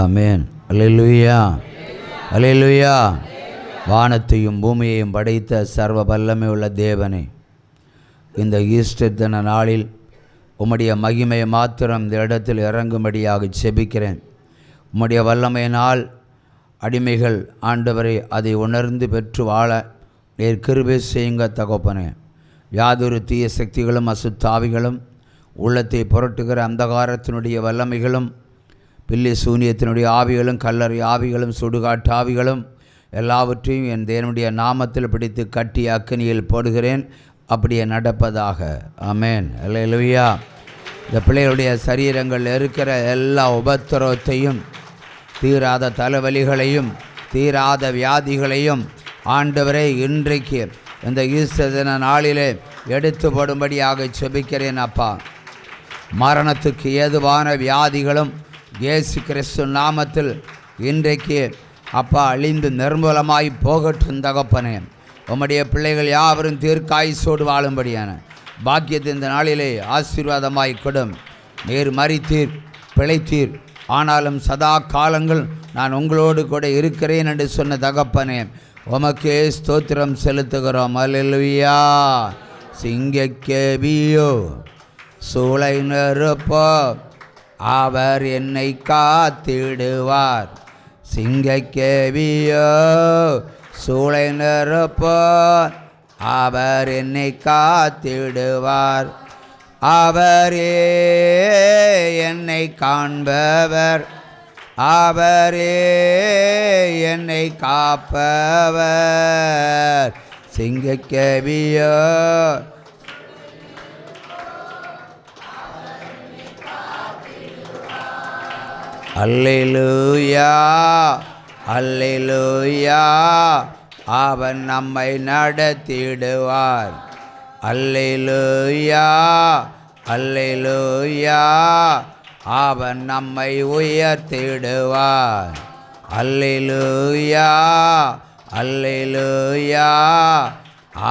ஆமென். அல்லேலூயா, அல்லேலூயா. வானத்தையும் பூமியையும் படைத்த சர்வ வல்லமை உள்ள தேவனே, இந்த ஈஸ்டர் தின நாளில் உம்முடைய மகிமையை மாத்திரம் இந்த இடத்தில் இறங்கும்படியாக செபிக்கிறேன். உம்முடைய வல்லமையினால் அடிமைகள் ஆண்டவரை அதை உணர்ந்து பெற்று வாழ நீர் கிருபை செய்யுங்க தகப்பனே. யாதொரு தீய சக்திகளும் அசுத்தாவிகளும் உள்ளத்தை புரட்டுகிற அந்தகாரத்தினுடைய வல்லமைகளும் பில்லி சூனியத்தினுடைய ஆவிகளும் கல்லறை ஆவிகளும் சுடுகாட்டு ஆவிகளும் எல்லாவற்றையும் என் தேவனுடைய நாமத்தில் பிடித்து கட்டி அக்கினியில் போடுகிறேன். அப்படியே நடப்பதாக. ஆமென். அல்லேலூயா. இந்த பிள்ளைகளுடைய சரீரங்கள் இருக்கிற எல்லா உபத்திரவத்தையும், தீராத தலைவலிகளையும், தீராத வியாதிகளையும் ஆண்டவரே இன்றைக்கு இந்த ஈஸ்டர் தின நாளிலே எடுத்து போடும்படியாக செபிக்கிறேன். அப்பா, மரணத்துக்கு ஏதுவான வியாதிகளும் இயேசு கிறிஸ்து நாமத்தில் இன்றைக்கு அப்பா அழிந்து நிர்மூலமாய் போகட்டும் தகப்பனே. உம்முடைய பிள்ளைகள் யாவரும் தீர்க்காயுசோடு வாழும்படியான பாக்கியத்தை இந்த நாளிலே ஆசீர்வாதமாய் கொடும். நீர் மரித்தீர், பிழைத்தீர், ஆனாலும் சதா காலங்கள் நான் உங்களோடு கூட இருக்கிறேன் என்று சொன்ன தகப்பனே, உமக்கே ஸ்தோத்திரம் செலுத்துகிறோம். அல்லேலூயா. சிங்கக்கேபியோ சூளை நெருப்போ அவர் என்னை காத்திடுவார். சிங்கக்கேபியோ சூளை நெருப்போ அவர் என்னை காத்திடுவார். அவரே என்னை காண்பவர், அவரே என்னை காப்பவர். சிங்கக்கேபியோ அல்லேலூயா, அல்லேலூயா. அவன் நம்மை நடத்திடுவார். அல்லேலூயா, அல்லேலூயா. அவன் நம்மை உயர்த்திடுவார். அல்லேலூயா, அல்லேலூயா.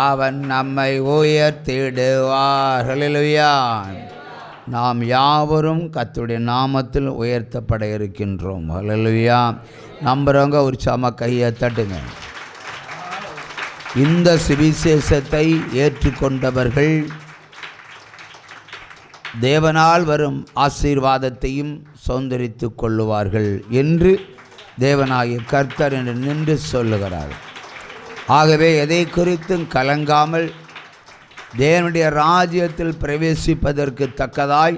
அவன் நம்மை உயர்த்திடுவார். அல்லேலூயா. நாம் யாவரும் கர்த்தருடைய நாமத்தில் உயர்த்தப்பட இருக்கின்றோம். அல்லேலூயா. நம்புறவங்க உற்சாகமாக கையை தட்டுங்க. இந்த சுவிசேஷத்தை ஏற்றுக்கொண்டவர்கள் தேவனால் வரும் ஆசீர்வாதத்தையும் சுதந்தரித்து கொள்ளுவார்கள் என்று தேவனாகிய கர்த்தர் என்று நின்று சொல்லுகிறார். ஆகவே எதை குறித்தும் கலங்காமல் தேவனுடைய ராஜ்யத்தில் பிரவேசிப்பதற்கு தக்கதாய்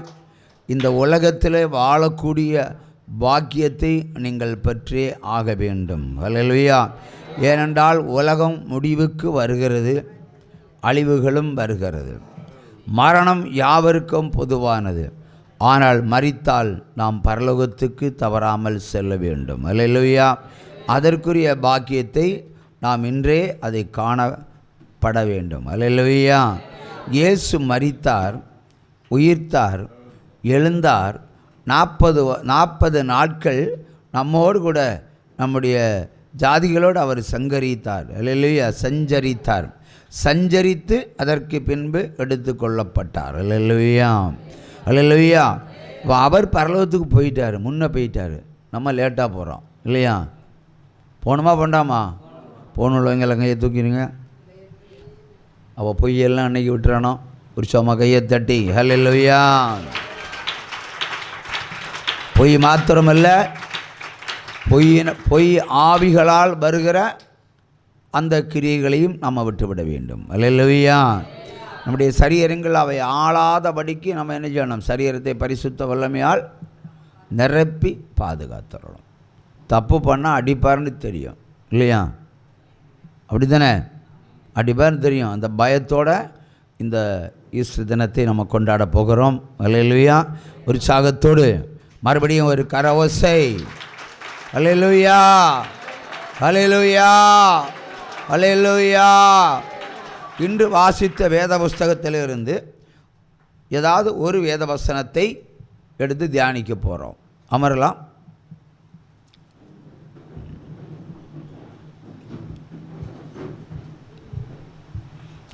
இந்த உலகத்தில் வாழக்கூடிய பாக்கியத்தை நீங்கள் பெற்றே ஆக வேண்டும். அல்லேலூயா. ஏனென்றால் உலகம் முடிவுக்கு வருகிறது, அழிவுகளும் வருகிறது. மரணம் யாவருக்கும் பொதுவானது. ஆனால் மரித்தால் நாம் பரலோகத்துக்கு தவறாமல் செல்ல வேண்டும். அல்லேலூயா. அதற்குரிய பாக்கியத்தை நாம் இன்றே அதை காணப்பட வேண்டும். அல்லேலூயா. இயேசு மரித்தார், உயிர்த்தார், எழுந்தார். 40 நாட்கள் நம்மோடு கூட நம்முடைய ஜாதிகளோடு அவர் சங்கரித்தார். அல்லேலூயா. சஞ்சரித்து அதற்கு பின்பு எடுத்து கொள்ளப்பட்டார். அல்லேலூயா, அல்லேலூயா. அவர் பரலோகத்துக்கு போயிட்டார், முன்னே போயிட்டார். நம்ம லேட்டாக போகிறோம் இல்லையா? போகணுமா பண்ணாமா? போகணுள்ளவங்க கையை தூக்கிடுங்க. அவள் பொய்யெல்லாம் அன்னைக்கு விட்டுறானோ ஒரு சும்மா கையை தட்டி அல்லேலூயா. பொய் மாத்திரமல்ல, பொய் ஆவிகளால் வருகிற அந்த கிரியைகளையும் நம்ம விட்டுவிட வேண்டும். அல்லேலூயா. நம்முடைய சரீரங்கள் அவை ஆளாதபடிக்கு நம்ம என்ன செய்யணும்? சரீரத்தை பரிசுத்த வல்லமையால் நிரப்பி பாதுகாத்துடணும். தப்பு பண்ணால் அடிப்பார்னு தெரியும் இல்லையா? அப்படி தானே? அடிப்பார்னு தெரியும். அந்த பயத்தோட இந்த ஈஸ்டர் தினத்தை நம்ம கொண்டாட போகிறோம். அல்லேலூயா. உற்சாகத்தோடு மறுபடியும் ஒரு கரவசை. அல்லேலூயா, அல்லேலூயா, அல்லேலூயா. இன்று வாசித்த வேத புஸ்தகத்திலிருந்து ஏதாவது ஒரு வேத வசனத்தை எடுத்து தியானிக்க போகிறோம். அமரலாம்.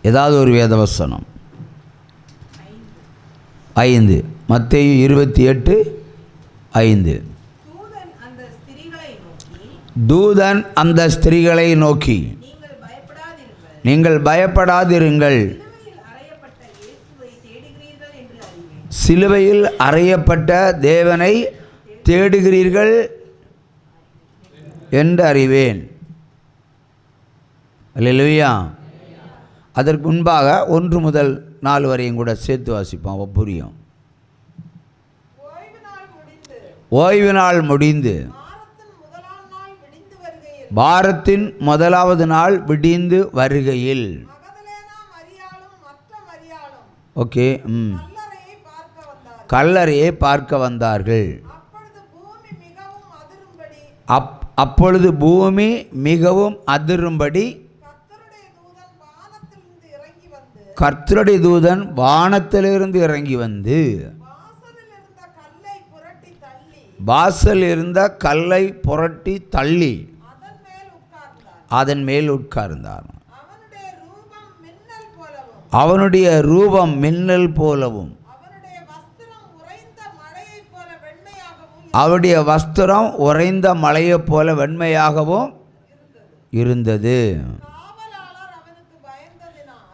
ஏதாவது ஒரு வேத வசனம். 5 மத்தேயு 28:5. தூதன் அந்த தூதன் அந்த ஸ்திரீகளை நோக்கி, நீங்கள் பயப்படாதிருங்கள், சிலுவையில் அறையப்பட்ட தேவனை தேடுகிறீர்கள் என்று அறிவேன். அல்லேலூயா. அதற்கு முன்பாக 1 முதல் 4 வரையும் கூட சேர்த்து வாசிப்போம், புரியும். ஓய்வு நாள் முடிந்து வாரத்தின் முதலாவது நாள் விடிந்து வருகையில், ஓகே, கல்லறையை பார்க்க வந்தார்கள். அப்பொழுது பூமி மிகவும் அதிரும்படி கர்த்தருடைய தூதன் வானத்திலிருந்து இறங்கி வந்து வாசல் இருந்த கல்லை புரட்டி தள்ளி அதன் மேல் உட்கார்ந்தார். அவனுடைய ரூபம் மின்னல் போலவும் அவருடைய வஸ்திரம் உறைந்த மலையைப் போல வெண்மையாகவும் இருந்தது.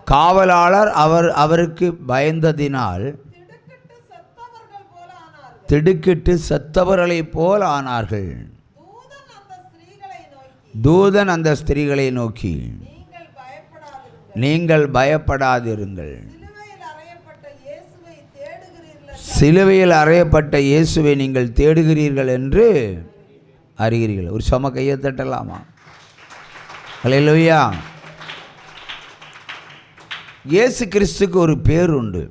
காவலாளர் அவருக்கு பயந்ததினால் திடுக்கிட்டு செத்தவர்களைப் போல் ஆனார்கள். தூதன் அந்த ஸ்திரீகளை நோக்கி, நீங்கள் பயப்படாதிருங்கள், சிலுவையில் அறையப்பட்ட இயேசுவை நீங்கள் தேடுகிறீர்கள் என்று அறிகிறீர்கள். ஒரு சம கையை தட்டலாமா? அல்லேலூயா. இயேசு கிறிஸ்துக்கு ஒரு பேர் உண்டு,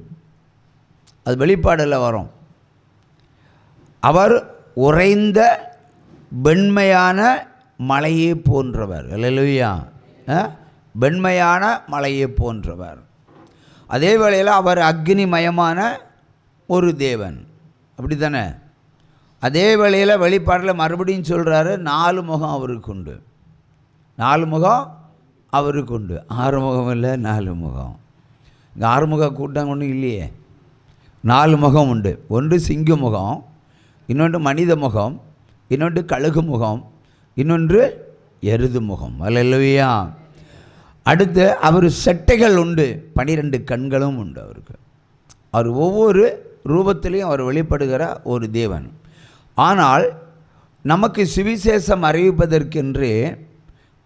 அது வெளிப்பாடில் வரும். அவர் உறைந்த வெண்மையான மலையை போன்றவர். அல்லேலூயா. வெண்மையான மலையை போன்றவர். அதே வேளையில் அவர் அக்னிமயமான ஒரு தேவன், அப்படி தானே? அதே வேளையில் வெளிப்பாட்டில் மறுபடியும் சொல்கிறாரு, 4 முகம் அவருக்கு உண்டு. 4 முகம் அவருக்கு உண்டு. 6 முகம் இல்லை, 4 முகம். இங்கே 6 முக கூட்டம் ஒன்றும் இல்லையே. 4 முகம் உண்டு. ஒன்று சிங்க முகம், இன்னொன்று மனித முகம், இன்னொன்று கழுகு முகம், இன்னொன்று எருது முகம். அல்லேலூயா. அடுத்து அவர் செட்டைகள் உண்டு, 12 கண்களும் உண்டு அவருக்கு. அவர் ஒவ்வொரு ரூபத்திலையும் அவர் வெளிப்படுகிற ஒரு தேவன். ஆனால் நமக்கு சுவிசேஷம் அறிவிப்பதற்கென்று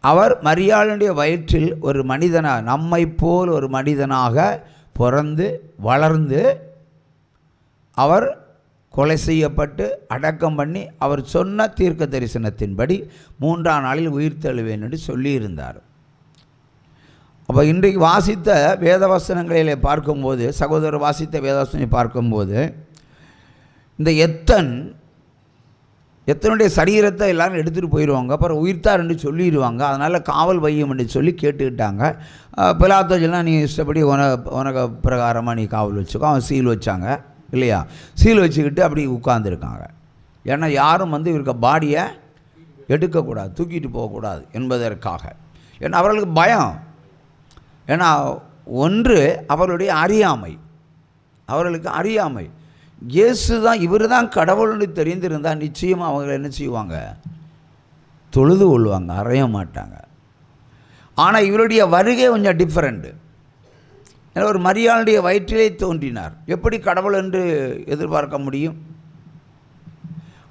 அவர் மரியாளுடைய வயிற்றில் ஒரு மனிதனாக, நம்மை போல் ஒரு மனிதனாக பிறந்து வளர்ந்து அவர் கொலை செய்யப்பட்டு அடக்கம் பண்ணி அவர் சொன்ன தீர்க்க தரிசனத்தின்படி 3ஆம் நாளில் உயிர் தழுவேன் என்று சொல்லியிருந்தார். அப்போ இன்றைக்கு வாசித்த வேதவசனங்களிலே பார்க்கும்போது, சகோதரர் வாசித்த வேதவசனங்களை பார்க்கும்போது, இந்த எத்தனுடைய சரீரத்தை எல்லாரும் எடுத்துகிட்டு போயிடுவாங்க, அப்புறம் உயிர்த்தார் என்று சொல்லிடுவாங்க. அதனால் காவல் வையம் என்று சொல்லி கேட்டுக்கிட்டாங்க. பிலாத்தோஜெல்லாம் நீ இஷ்டப்படி உனக்கு பிரகாரமாக நீ காவல் வச்சுக்கோ. அவன் சீல் வச்சாங்க இல்லையா? சீல் வச்சுக்கிட்டு அப்படி உட்கார்ந்துருக்காங்க. ஏன்னா யாரும் இவருக்கு பாடியை எடுக்கக்கூடாது, தூக்கிட்டு போகக்கூடாது என்பதற்காக. ஏன்னா அவர்களுக்கு பயம். ஏன்னா ஒன்று அவர்களுடைய அறியாமை, அவர்களுக்கு அறியாமை. இயேசு தான், இவர் தான் கடவுள்னு தெரிந்திருந்தால் நிச்சயமாக அவங்க என்ன செய்வாங்க? தொழுது கொள்வாங்க, அறைய மாட்டாங்க. ஆனால் இவருடைய வருகை கொஞ்சம் டிஃப்ரெண்ட்டு. ஏன்னா ஒரு மரியாளுடைய வயிற்றிலே தோன்றினார், எப்படி கடவுள் என்று எதிர்பார்க்க முடியும்?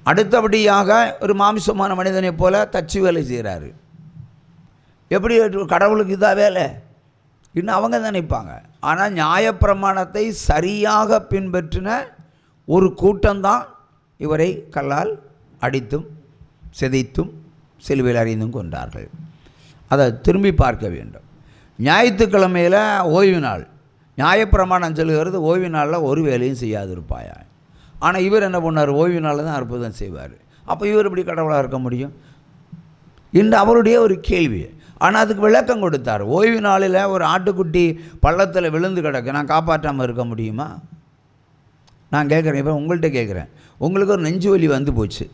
அடுத்தபடியாக ஒரு மாமிசமான மனிதனை போல தச்சு வேலை செய்கிறாரு. எப்படி கடவுளுக்கு இதாக வேலை இன்னும் அவங்க நினைப்பாங்க. ஆனால் நியாயப்பிரமாணத்தை சரியாக பின்பற்றின ஒரு கூட்டம்தான் இவரை கல்லால் அடித்தும் சிதைத்தும் சிலுவையில் அறிந்தும் கொண்டார்கள். அதை திரும்பி பார்க்க வேண்டும். ஞாயிற்றுக்கிழமையில் ஓய்வு நாள், நியாயப்பிரமாணம் சொல்லுகிறது ஓய்வு நாளில் ஒரு வேலையும் செய்யாதிருப்பாயா. ஆனால் இவர் என்ன பண்ணார்? ஓய்வு நாளில் தான் அற்புதம் செய்வார். அப்போ இவர் எப்படி கடவுளாக இருக்க முடியும் என்று அவருடைய ஒரு கேள்வி. ஆனால் அதுக்கு விளக்கம் கொடுத்தார். ஓய்வு நாளில் ஒரு ஆட்டுக்குட்டி பள்ளத்தில் விழுந்து கிடக்கு, நான் காப்பாற்றாமல் இருக்க முடியுமா? நான் கேட்குறேன், இப்போ உங்கள்கிட்ட கேட்குறேன். உங்களுக்கு ஒரு நெஞ்சு வலி வந்து போச்சு,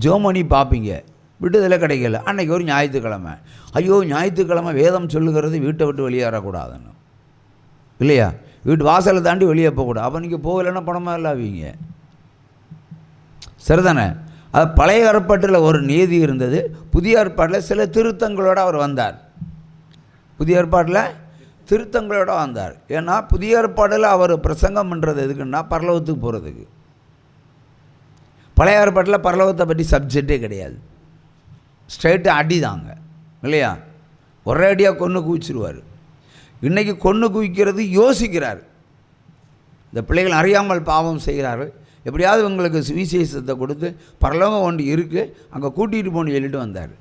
ஜோமணி பார்ப்பீங்க, விடுதலை கிடைக்கல. அன்றைக்கி ஒரு ஞாயிற்றுக்கிழமை, ஐயோ ஞாயிற்றுக்கிழமை வேதம் சொல்லுகிறது வீட்டை விட்டு வெளியேறக்கூடாதுன்னு இல்லையா? வீட்டு வாசலை தாண்டி வெளியே போகக்கூடாது. அப்போ நீங்கள் போகலைன்னா பணமாக இல்லாவீங்க, சரிதானே? அது பழைய ஏற்பாட்டில் ஒரு நீதி இருந்தது, புதிய ஏற்பாட்டில் சில திருத்தங்களோடு அவர் வந்தார். புதிய ஏற்பாட்டில் திருத்தங்களோடு வந்தார். ஏன்னா புதிய ஏற்பாடில் அவர் பிரசங்கம் பண்ணுறது எதுக்குன்னா பரலோகத்துக்கு போகிறதுக்கு. பழைய ஏற்பாட்டில் பரலோகத்தை பற்றி சப்ஜெக்டே கிடையாது, ஸ்ட்ரைட்டு அடி தாங்க இல்லையா, ஒரே அடியாக கொன்று குவிச்சிருவார். இன்றைக்கி கொன்று குவிக்கிறது யோசிக்கிறார். இந்த பிள்ளைகள் அறியாமல் பாவம் செய்கிறார்கள், எப்படியாவது இவங்களுக்கு சுவிசேஷத்தை கொடுத்து பரலோகம் ஒன்று இருக்குது அங்கே கூட்டிகிட்டு போகணும்னு சொல்லிட்டு வந்தார்.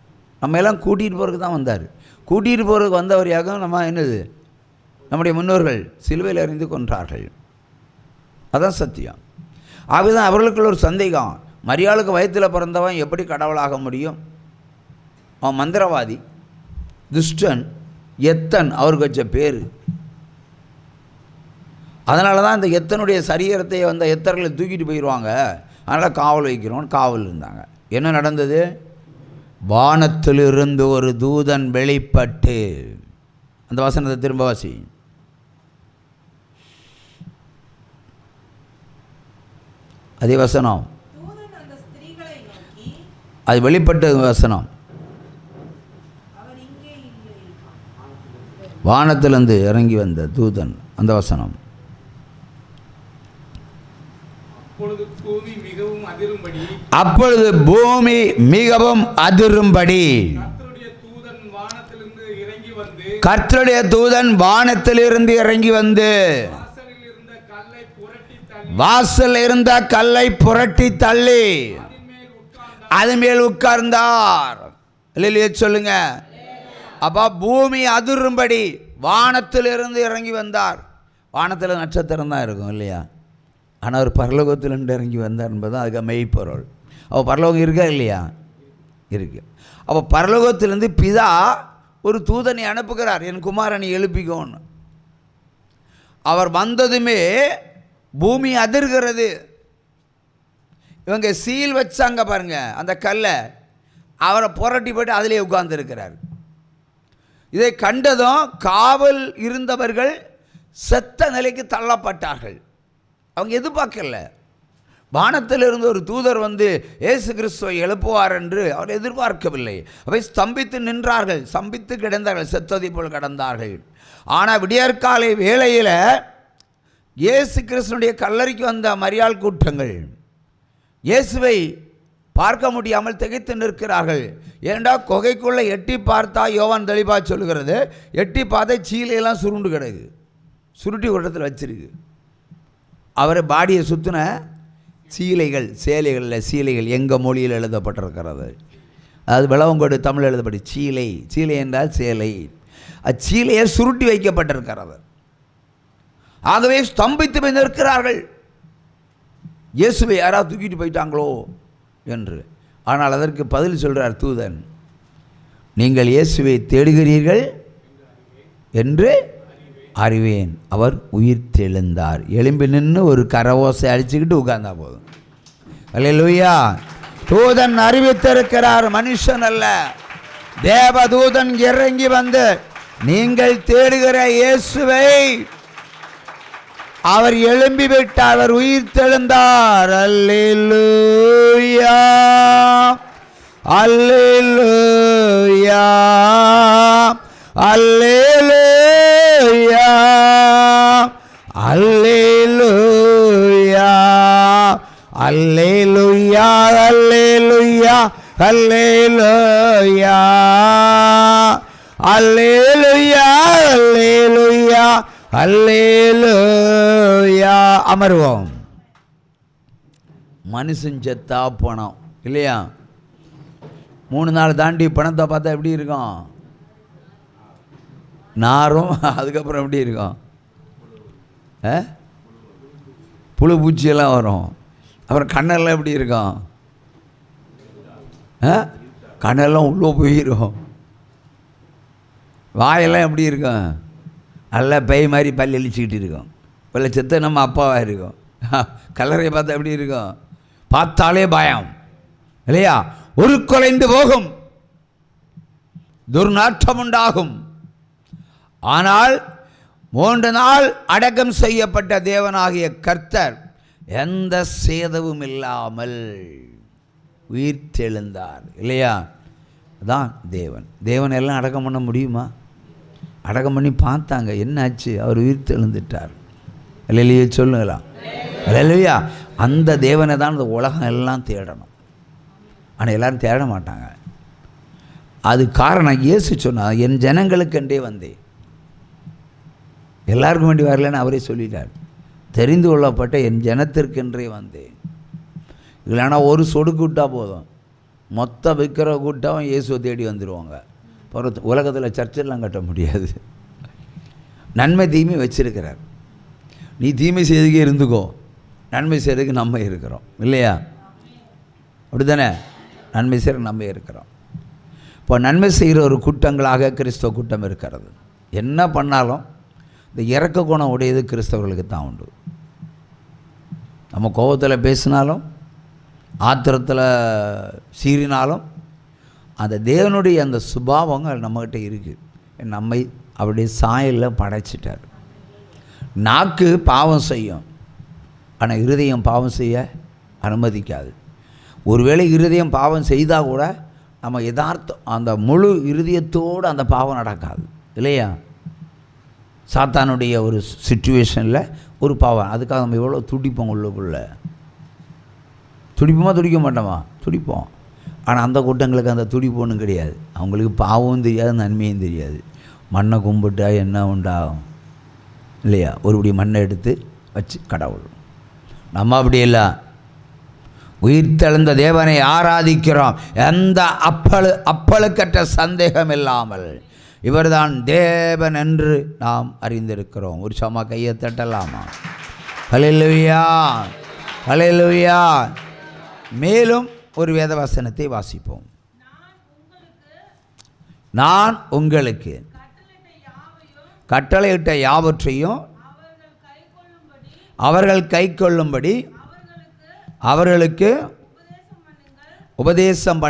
நம்ம எல்லாம் கூட்டிகிட்டு போகிறதுக்கு தான் வந்தார். கூட்டிகிட்டு போகிறதுக்கு வந்தவரையாக நம்ம என்னது, நம்முடைய முன்னோர்கள் சிலுவையில் அறிந்து கொன்றார்கள். அதான் சத்தியம். ஆகதான் அவர்களுக்குள்ள ஒரு சந்தேகம், மரியாளுக்கு வயிற்றில் பிறந்தவன் எப்படி கடவுளாக முடியும்? அவன் மந்திரவாதி, துஷ்டன், எத்தன் அவருக்கு வச்ச பேர். அதனால தான் இந்த எத்தனுடைய சரீரத்தை வந்த எத்தர்களை தூக்கிட்டு போயிடுவாங்க, அதனால் காவல் வைக்கிறோன்னு காவல் இருந்தாங்க. என்ன நடந்தது? வானத்திலிருந்து ஒரு தூதன் வெளிப்பட்டு, அந்த வசனத்தை திரும்ப வாசி. அதே வசனம், அது வெளிப்பட்ட வசனம். வானத்திலிருந்து இறங்கி வந்த தூதன், அந்த வசனம். அப்பொழுது பூமி மிகவும் அதிரும்படி கர்த்தருடைய தூதன் வானத்திலிருந்து இறங்கி வந்து வாசல் இருந்த கல்லை புரட்டி தள்ளி அது மேல் உட்கார்ந்தார். இல்லையே சொல்லுங்க. அப்போ பூமி அதிரும்படி வானத்திலிருந்து இறங்கி வந்தார். வானத்தில் நட்சத்திரம் தான் இருக்கும் இல்லையா, ஆனால் அவர் பரலோகத்திலிருந்து இறங்கி வந்தார் என்பதுதான் அதுக்கு மெய்ப்பொருள். அப்போ பரலோகம் இருக்கா இல்லையா? இருக்கு. அப்போ பரலோகத்திலிருந்து பிதா ஒரு தூதனை அனுப்புகிறார், என் குமாரனை எழுப்பிக்கோன்னு. அவர் வந்ததுமே பூமி அதிர்கிறது. இவங்க சீல் வச்சாங்க பாருங்க அந்த கல்லை, அவரை புரட்டி போட்டு அதிலே உட்கார்ந்துருக்கிறார். இதை கண்டதும் காவல் இருந்தவர்கள் செத்த நிலைக்கு தள்ளப்பட்டார்கள். அவங்க எதிர்பார்க்கல. வானத்திலிருந்து ஒரு தூதர் வந்து இயேசு கிறிஸ்துவை எழுப்புவார் என்று அவர் எதிர்பார்க்கவில்லை. அவை ஸ்தம்பித்து நின்றார்கள், ஸ்தம்பித்து கிடந்தார்கள், செத்ததை போல் கிடந்தார்கள். ஆனால் விடியற்காலை வேளையில் இயேசு கிறிஸ்துனுடைய கல்லறைக்கு வந்த மரியாள் கூட்டங்கள் இயேசுவை பார்க்க முடியாமல் திகைத்து நிற்கிறார்கள். ஏண்டா குகைக்குள்ளே எட்டி பார்த்தா, யோவான் தெளிவாக சொல்லுகிறது, எட்டி பார்த்தா சீலையெல்லாம் சுருண்டு கிடக்கு, சுருட்டி கூட்டத்தில் வச்சிருக்கு. அவரை பாடியை சுற்றின சீலைகள், சேலைகளில் சீலைகள் எங்கள் மொழியில் எழுதப்பட்டிருக்கிறது. அது விளவங்கோடு தமிழ் எழுதப்படி சீலை. சீலை என்றால் சேலை. அச்சீலையை சுருட்டி வைக்கப்பட்டிருக்கிறது. ஆகவே ஸ்தம்பித்து போய் நிற்கிறார்கள், இயேசுவை யாராவது தூக்கிட்டு போயிட்டாங்களோ என்று. ஆனால் அதற்கு பதில் சொல்கிறார் தூதன், நீங்கள் இயேசுவை தேடுகிறீர்கள் என்று அறிவேன், அவர் உயிர் தெழுந்தார். எலும்பி நின்று ஒரு கரவோசை அடிச்சுக்கிட்டு உட்கார்ந்தா போதும். அல்லேலூயா. தூதன் அறிவித்திருக்கிறார், மனுஷன் அல்ல, தேவதூதன் இறங்கி வந்து நீங்கள் தேடுகிற இயேசுவை அவர் எழும்பி விட்டார், அவர் உயிர் தெழுந்தார். அல்லேலூயா, அல்லேலூயா, அல்லேலூயா, அல்லேலூயா, அல்லேலூயா, அல்லேலூயா, அல்லேலூயா, அல்லேலூயா, அல்லேலூயா, அல்லேலூயா. அமர்வோம். மனுஷன் செத்தா பணம் இல்லையா, 3 நாள் தாண்டி பணத்தை பார்த்தா எப்படி இருக்கும்? நாரும். அதுக்கப்புறம் எப்படி இருக்கும்? புழு பூச்சியெல்லாம் வரும். அப்புறம் கண்ணெல்லாம் எப்படி இருக்கும்? கண்ணெல்லாம் உள்ளே போயிடும். வாயெல்லாம் எப்படி இருக்கும்? நல்லா பேய் மாதிரி பல் இழிச்சிக்கிட்டு இருக்கும். பல்ல செத்த நம்ம அப்பாவாக இருக்கும். கல்லறையை பார்த்தா எப்படி இருக்கும்? பார்த்தாலே பயம் இல்லையா? உருக்குலைந்து போகும், துர்நாற்றம் உண்டாகும். ஆனால் 3 நாள் அடக்கம் செய்யப்பட்ட தேவனாகிய கர்த்தர் எந்த சேதமும் இல்லாமல் உயிர்த்தெழுந்தார். இல்லையா? அதான் தேவன். தேவன் எல்லாம் அடக்கம் பண்ண முடியுமா? அடக்கம் பண்ணி பார்த்தாங்க, என்னாச்சு? அவர் உயிர்த்தெழுந்துட்டார். அல்லேலூயா சொல்லுங்களா? அல்லேலூயா. அந்த தேவனை தான் இந்த உலகம் எல்லாம் தேடணும். ஆனால் எல்லோரும் தேட மாட்டாங்க. அது காரணம், இயேசு சொன்னார், என் ஜனங்களுக்கென்றே வந்தேன். எல்லாருக்கும் வேண்டி வரலன்னு அவரே சொல்லிட்டார். தெரிந்து கொள்ளப்பட்ட என் ஜனத்திற்கென்றே வந்தேன். இல்லைன்னா ஒரு சொடுக்கு விட்டால் போதும், மொத்த விற்கிற கூட்டம் இயேசுவை தேடி வந்துடுவாங்க. உலகத்தில் சர்ச்செல்லாம் கட்ட முடியாது. நன்மை தீமை வச்சிருக்கிறார். நீ தீமை செய்துக்கே இருந்துக்கோ, நன்மை செய்கிறதுக்கு நம்ம இருக்கிறோம். இல்லையா? அப்படி தானே? நன்மை செய்கிற நம்ம இருக்கிறோம். இப்போ நன்மை செய்கிற ஒரு கூட்டங்களாக கிறிஸ்தவ கூட்டம் இருக்கிறது. என்ன பண்ணாலும் இந்த இறக்க குணம் உடையது கிறிஸ்தவர்களுக்கு தான் உண்டு. நம்ம கோபத்தில் பேசினாலும், ஆத்திரத்தில் சீறினாலும், அந்த தேவனுடைய அந்த சுபாவங்கள் நம்மகிட்ட இருக்குது. நம்மை அப்படியே சாயலில் படைச்சிட்டார். நாக்கு பாவம் செய்யும், ஆனால் இருதயம் பாவம் செய்ய அனுமதிக்காது. ஒருவேளை இருதயம் பாவம் செய்தால் கூட நம்ம யதார்த்தம் அந்த முழு இருதயத்தோடு அந்த பாவம் நடக்காது. இல்லையா? சாத்தானுடைய ஒரு சிச்சுவேஷனில் ஒரு பாவம், அதுக்காக நம்ம எவ்வளோ துடிப்போம். உள்ளுக்குள்ளே துடிப்போமா துடிக்க மாட்டோமா? துடிப்போம். ஆனால் அந்த கூட்டங்களுக்கு அந்த துடிப்பு ஒன்றும் கிடையாது. அவங்களுக்கு பாவமும் தெரியாது, நன்மையும் தெரியாது. மண்ணை கும்பிட்டா என்ன உண்டாகும்? இல்லையா? ஒருபடி மண்ணை எடுத்து வச்சு கடவுள். நம்ம அப்படி இல்லை. உயிர்த்தெழுந்த தேவனை ஆராதிக்கிறோம். எந்த அப்பழுக்கற்ற சந்தேகம் இல்லாமல் இவர்தான் தேவன் என்று நாம் அறிந்திருக்கிறோம். ஒரு சம கையை தட்டலாமா? ஹல்லேலூயா, ஹல்லேலூயா. மேலும் ஒரு வேதவசனத்தை வாசிப்போம். நான் உங்களுக்கு கட்டளையிட்ட யாவற்றையும் அவர்கள் கைக்கொள்ளும்படி அவர்களுக்கு உபதேசம்